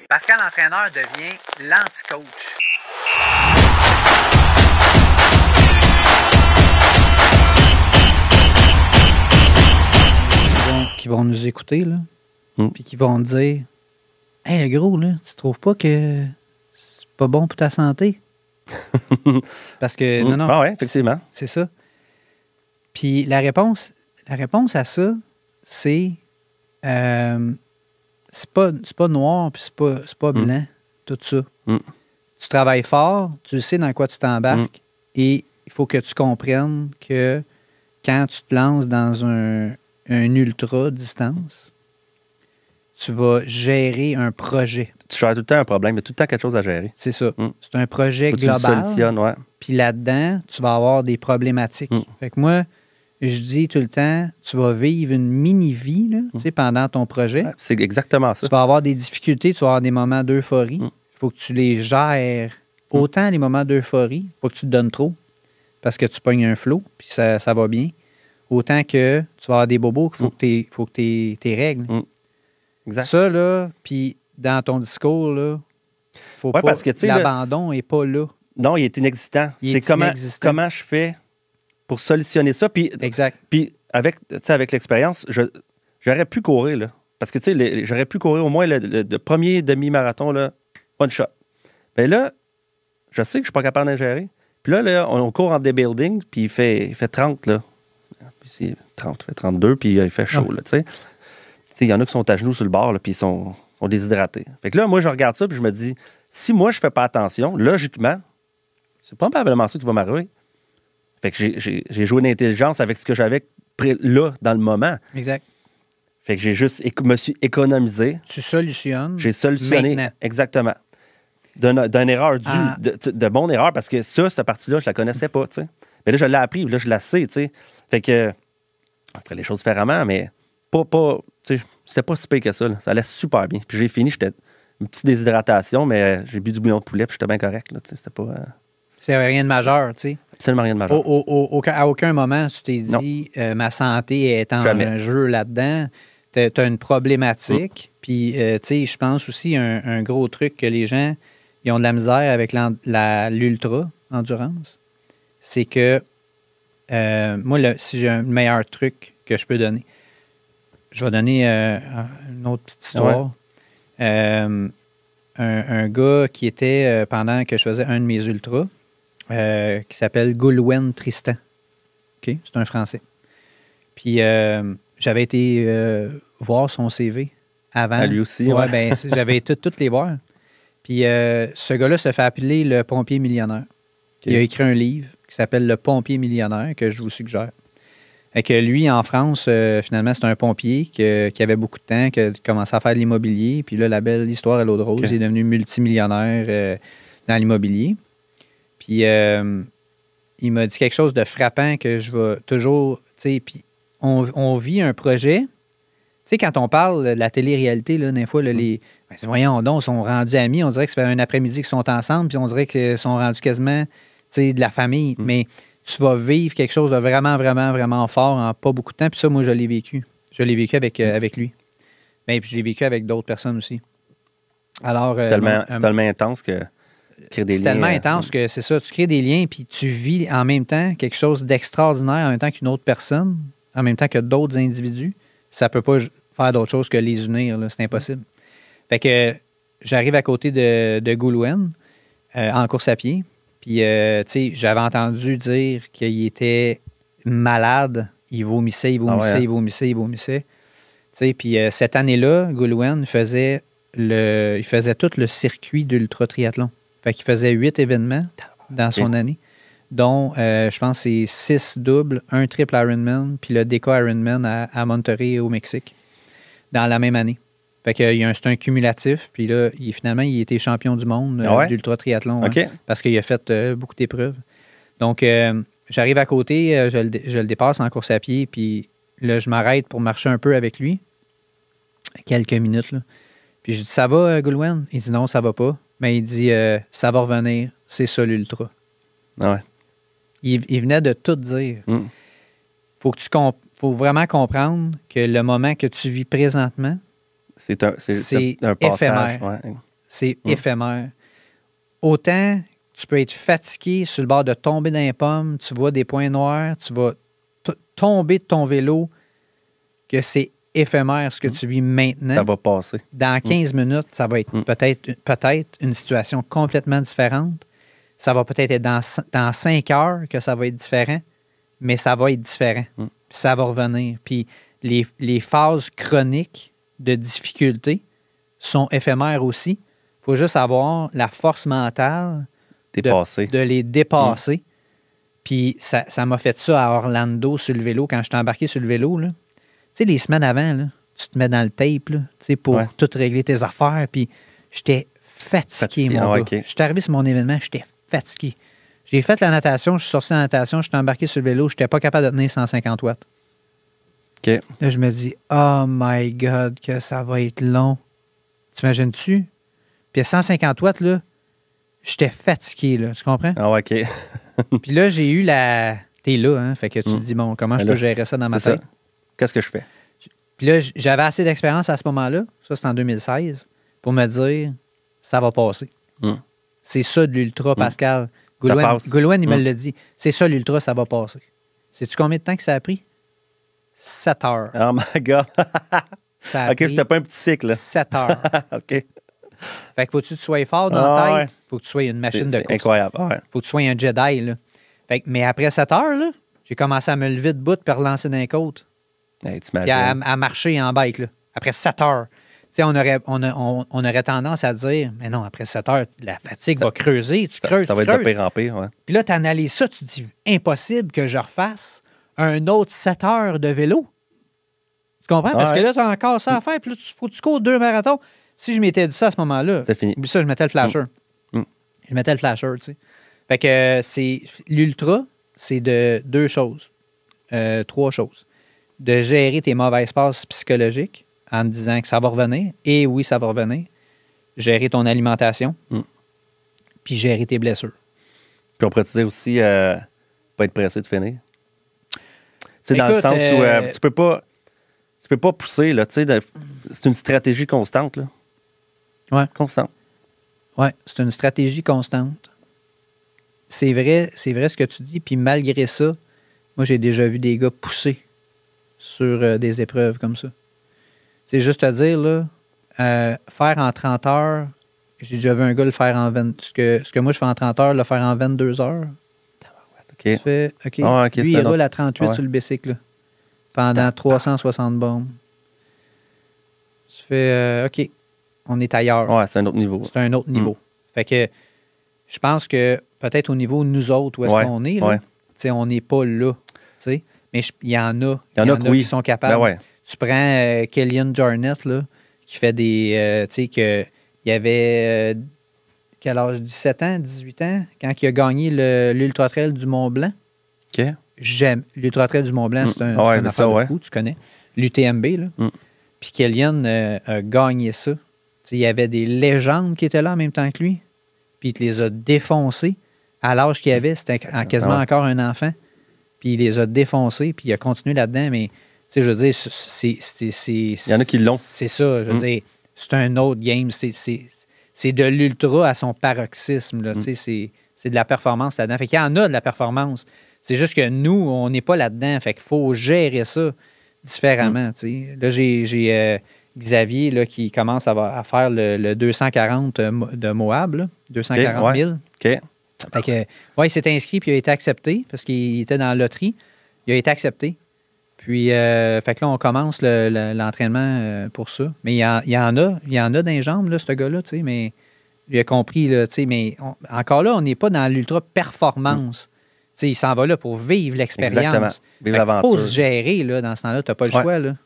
Pascal Entraîneur devient l'anti-coach. Qui vont nous écouter, là, puis qui vont dire « Hey, le gros, là, tu trouves pas que c'est pas bon pour ta santé? » Parce que, non. Ah ouais, effectivement. C'est ça. Puis la réponse à ça, c'est pas noir puis c'est pas blanc, tout ça. Tu travailles fort, tu sais dans quoi tu t'embarques et il faut que tu comprennes que quand tu te lances dans un ultra distance, tu vas gérer un projet. Tu gères tout le temps un problème, il y a tout le temps quelque chose à gérer. C'est ça. C'est un projet global. Tu le solutionnes, ouais. Puis là-dedans, tu vas avoir des problématiques. Fait que moi, je dis tout le temps, tu vas vivre une mini-vie là, tu sais, pendant ton projet. Ouais, c'est exactement ça. Tu vas avoir des difficultés, tu vas avoir des moments d'euphorie. Il faut que tu les gères. Autant les moments d'euphorie, faut que tu te donnes trop parce que tu pognes un flot, puis ça va bien. Autant que tu vas avoir des bobos qu'il faut que tu règles. Exact. Ça, là, puis dans ton discours, là, faut pas... Parce que, l'abandon n'est pas là. Non, il est inexistant. C'est comment je fais pour solutionner ça. Puis, exact. Puis avec l'expérience, j'aurais pu courir, là. Parce que, j'aurais pu courir au moins le premier demi-marathon, là, one shot. Mais là, je sais que je suis pas capable d'ingérer. Puis là, on court en débuilding, puis il fait 30, là. Puis c'est 30, il fait 32, puis il fait chaud, là, tu sais. Il y en a qui sont à genoux sur le bord, là, puis ils sont déshydratés. Fait que là, moi, je regarde ça, puis je me dis, si moi, je fais pas attention, logiquement, c'est probablement ça qui va m'arriver. Fait que j'ai joué l'intelligence avec ce que j'avais là, dans le moment. Exact. Fait que me suis économisé. Tu solutionnes. J'ai solutionné. Maintenant. Exactement. D'une erreur de bonne erreur, parce que cette partie-là, je la connaissais pas, tu sais. Mais là, je l'ai appris, là, je la sais, tu sais. Fait que, je ferais les choses différemment, mais pas tu sais, c'était pas si pire que ça, là. Ça allait super bien. Puis j'ai fini, j'étais une petite déshydratation, mais j'ai bu du bouillon de poulet, puis j'étais bien correct, là, tu sais. C'était pas... C'est rien de majeur, tu sais. Absolument rien de majeur. À aucun moment, tu t'es dit, ma santé est en jeu là-dedans. Tu as une problématique. Puis, tu sais, je pense aussi un gros truc que les gens ils ont de la misère avec l'ultra-endurance, c'est que, moi, si j'ai un meilleur truc que je peux donner, je vais donner une autre petite histoire. Ouais. Un gars qui était, pendant que je faisais un de mes ultras, qui s'appelle Goulwen Tristan. OK? C'est un Français. Puis, j'avais été voir son CV avant. À lui aussi, ouais. Ben, j'avais été toutes les voir. Puis, ce gars-là se fait appeler le pompier millionnaire. Okay. Il a écrit un livre qui s'appelle Le pompier millionnaire, que je vous suggère. Fait que lui, en France, finalement, c'est un pompier qui avait beaucoup de temps, qui a commencé à faire de l'immobilier. Puis là, la belle histoire à l'eau de rose, il est devenu multimillionnaire dans l'immobilier. Puis, il m'a dit quelque chose de frappant que je vais toujours... Tu sais, puis on vit un projet. Tu sais, quand on parle de la télé-réalité, là, des fois, là, voyons donc, ils sont rendus amis. On dirait que ça fait un après-midi qu'ils sont ensemble, puis on dirait qu'ils sont rendus quasiment, tu sais, de la famille. Mais tu vas vivre quelque chose de vraiment, vraiment, vraiment fort en pas beaucoup de temps. Puis ça, moi, je l'ai vécu. Je l'ai vécu avec lui. Mais puis je l'ai vécu avec d'autres personnes aussi. Alors, c'est tellement intense que... C'est tellement intense que c'est ça. Tu crées des liens, puis tu vis en même temps quelque chose d'extraordinaire, en même temps qu'une autre personne, en même temps que d'autres individus. Ça ne peut pas faire d'autre chose que les unir. Là. C'est impossible. Fait que j'arrive à côté de Goulwen en course à pied. Puis, tu sais, j'avais entendu dire qu'il était malade. Il vomissait. Il vomissait. Tu sais, puis cette année-là, Goulwen faisait tout le circuit d'ultra-triathlon. Fait qu'il faisait 8 événements dans son année, dont, je pense, c'est 6 doubles, un triple Ironman, puis le DK Ironman à Monterrey, au Mexique, dans la même année. Fait que c'est un cumulatif, puis là, finalement, il était champion du monde d'ultra-triathlon, parce qu'il a fait beaucoup d'épreuves. Donc, j'arrive à côté, je le dépasse en course à pied, puis là, je m'arrête pour marcher un peu avec lui, quelques minutes, là. Puis je dis, ça va, Goulwen? Il dit, non, ça va pas. Mais il dit, ça va revenir, c'est ça l'ultra. Ah ouais. Il venait de tout dire. Faut vraiment comprendre que le moment que tu vis présentement, C'est un passage. éphémère. Ouais. C'est éphémère. Autant tu peux être fatigué sur le bord de tomber dans les pommes, tu vois des points noirs, tu vas tomber de ton vélo, que c'est éphémère ce que tu vis maintenant. Ça va passer. Dans 15 minutes, ça va être peut-être une situation complètement différente. Ça va peut-être être dans 5 heures que ça va être différent, mais ça va être différent. Puis ça va revenir. Puis les phases chroniques de difficulté sont éphémères aussi. Il faut juste avoir la force mentale de les dépasser. Puis ça m'a fait ça à Orlando sur le vélo, quand je t'ai embarqué sur le vélo. Tu sais, les semaines avant, là, tu te mets dans le tape là, pour tout régler tes affaires. Puis j'étais fatigué, mon gars. Okay. Je suis arrivé sur mon événement, j'étais fatigué. J'ai fait la natation, je suis sorti de la natation, je suis embarqué sur le vélo, je n'étais pas capable de tenir 150 watts. OK. Là, je me dis, oh my God, que ça va être long. T'imagines-tu? Puis à 150 watts, là, j'étais fatigué, là. Tu comprends? Ah ouais, OK. Puis là, j'ai eu la... T'es là, hein? Fait que tu te dis, bon, comment je peux gérer ça dans ma tête? Qu'est-ce que je fais? Puis là, j'avais assez d'expérience à ce moment-là, ça c'est en 2016, pour me dire, ça va passer. C'est ça de l'ultra, Pascal. Goulouen, il me l'a dit. C'est ça l'ultra, ça va passer. Sais-tu combien de temps que ça a pris? 7 heures. Oh my God! OK, c'était pas un petit cycle, là. 7 heures. OK. Fait que faut-tu que tu sois fort dans la tête? Faut que tu sois une machine de course. C'est incroyable. Faut que tu sois un Jedi, là. Fait que, mais après 7 heures, là, j'ai commencé à me lever de bout puis à relancer dans les côtes. Hey, puis à marcher en bike, là. Après 7 heures. Tu sais, on aurait tendance à dire, mais non, après 7 heures, la fatigue va creuser. Tu creuses, ça va être de pire en pire, ouais. Puis là, tu analyses ça, tu te dis, impossible que je refasse un autre 7 heures de vélo. Tu comprends? Parce que là, tu as encore ça à faire, puis là, faut que tu cours 2 marathons. Si je m'étais dit ça à ce moment-là, c'est fini. Ça, je mettais le flasher. Je mettais le flasher, tu sais. Fait que c'est l'ultra, c'est de 2 choses. 3 choses. De gérer tes mauvaises passes psychologiques en te disant que ça va revenir. Et oui, ça va revenir. Gérer ton alimentation. Puis gérer tes blessures. Puis on pourrait te dire aussi, pas être pressé de finir. Tu sais, dans le sens où tu peux pas pousser, là, tu sais, c'est une stratégie constante, là. Ouais. Constante. Ouais, c'est une stratégie constante. C'est vrai ce que tu dis, puis malgré ça, moi, j'ai déjà vu des gars pousser sur des épreuves comme ça. C'est juste à dire, là, faire en 30 heures, j'ai déjà vu un gars le faire en 20... Ce que moi, je fais en 30 heures, le faire en 22 heures. OK. Tu fais, OK. Lui, il roule à 38 sur le bicycle, là, pendant 360 bombes. Tu fais, OK, on est ailleurs. Ouais, c'est un autre niveau. C'est un autre niveau. Fait que je pense que peut-être au niveau de nous autres, où est-ce qu'on est, là, on n'est pas là. T'sais. Mais il y en a qui sont capables. Ben ouais. Tu prends Kellyan Jarnett, là, qui fait des... tu sais, qu'il y avait... quel âge? 17 ans, 18 ans, quand il a gagné l'Ultra Trail du Mont-Blanc. OK. J'aime. L'Ultra Trail du Mont-Blanc, c'est un affaire de fou, tu connais. L'UTMB, là. Puis Kellyan a gagné ça. Il y avait des légendes qui étaient là en même temps que lui. Puis il les a défoncés. À l'âge qu'il avait, c'était quasiment encore un enfant. Puis il les a défoncés, puis il a continué là-dedans. Mais, tu sais, je veux dire, il y en a qui l'ont. C'est ça, je veux dire, c'est un autre game. C'est de l'ultra à son paroxysme, là. Tu sais, c'est de la performance là-dedans. Fait qu'il y en a de la performance. C'est juste que nous, on n'est pas là-dedans. Fait qu'il faut gérer ça différemment, tu sais. Là, j'ai Xavier, là, qui commence à faire le 240 de Moab, là, 240 000. OK. Fait que, ouais, il s'est inscrit puis il a été accepté parce qu'il était dans la loterie. Il a été accepté. Puis, fait que là, on commence l'entraînement pour ça. Mais il y en a dans les jambes, là, ce gars-là, tu sais, mais il a compris, là, tu sais, mais encore là, on n'est pas dans l'ultra-performance. Tu sais, il s'en va là pour vivre l'expérience. Exactement. Vivre l'aventure. Il faut se gérer, là, dans ce temps-là. Tu n'as pas le choix, là.